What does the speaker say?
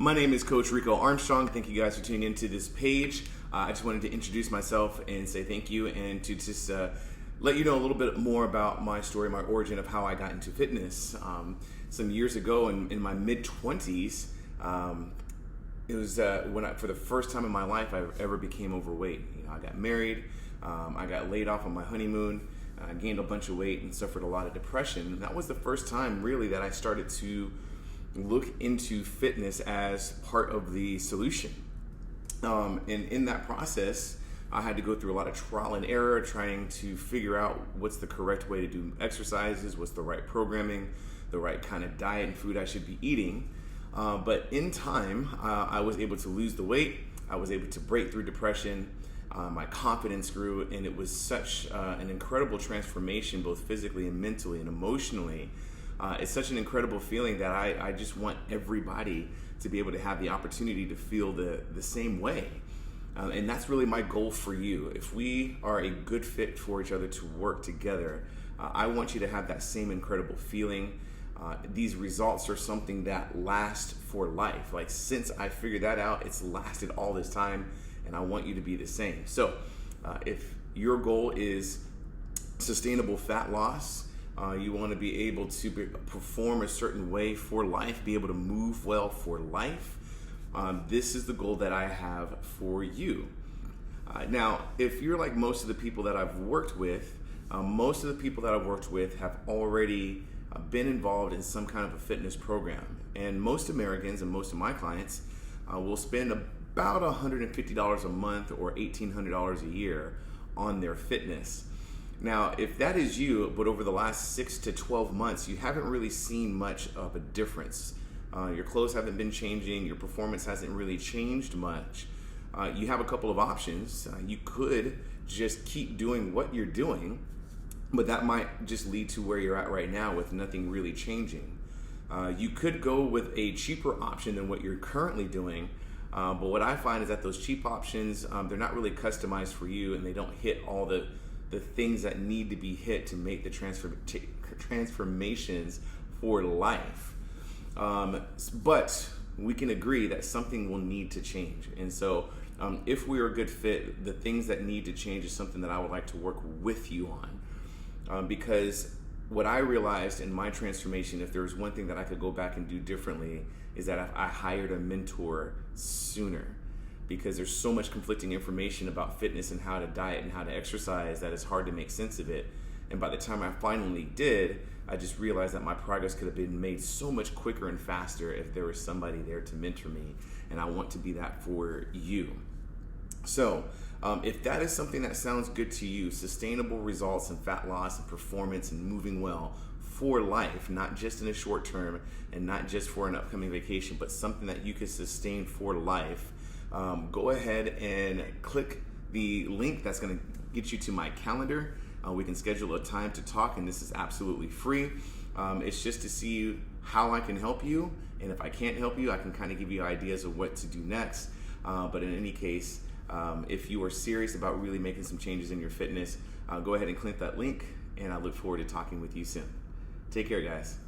My name is Coach Rico Armstrong. Thank you guys for tuning into this page. I just wanted to introduce myself and say thank you, and to just let you know a little bit more about my story, my origin of how I got into fitness. Some years ago in my mid-20s, it was when for the first time in my life, I ever became overweight. I got married, I got laid off on my honeymoon, I gained a bunch of weight and suffered a lot of depression. And that was the first time really that I started to look into fitness as part of the solution. And in that process, I had to go through a lot of trial and error, trying to figure out what's the correct way to do exercises, what's the right programming, the right kind of diet and food I should be eating. But in time, I was able to lose the weight. I was able to break through depression. My confidence grew, and it was such an incredible transformation, both physically and mentally and emotionally. It's such an incredible feeling that I just want everybody to be able to have the opportunity to feel the same way. And that's really my goal for you. If we are a good fit for each other to work together, I want you to have that same incredible feeling. These results are something that last for life. Like, since I figured that out, it's lasted all this time, and I want you to be the same. So if your goal is sustainable fat loss, you want to be able to perform a certain way for life, be able to move well for life, this is the goal that I have for you. Now, if you're like most of the people that I've worked with, have already been involved in some kind of a fitness program. And most Americans and most of my clients will spend about $150 a month or $1,800 a year on their fitness. Now, if that is you, but over the last 6 to 12 months, you haven't really seen much of a difference. Your clothes haven't been changing, your performance hasn't really changed much. You have a couple of options. You could just keep doing what you're doing, but that might just lead to where you're at right now with nothing really changing. You could go with a cheaper option than what you're currently doing, but what I find is that those cheap options, they're not really customized for you, and they don't hit all the things that need to be hit to make the transformations for life. But we can agree that something will need to change. And so if we are a good fit, the things that need to change is something that I would like to work with you on. Because what I realized in my transformation, if there was one thing that I could go back and do differently, is that I hired a mentor sooner. Because there's so much conflicting information about fitness and how to diet and how to exercise that it's hard to make sense of it. And by the time I finally did, I just realized that my progress could have been made so much quicker and faster if there was somebody there to mentor me. And I want to be that for you. So if that is something that sounds good to you, sustainable results in fat loss and performance and moving well for life, not just in a short term and not just for an upcoming vacation, but something that you can sustain for life, go ahead and click the link that's going to get you to my calendar. We can schedule a time to talk, and this is absolutely free. It's just to see how I can help you, and if I can't help you, I can kind of give you ideas of what to do next. But in any case, if you are serious about really making some changes in your fitness, go ahead and click that link, and I look forward to talking with you soon. Take care, guys.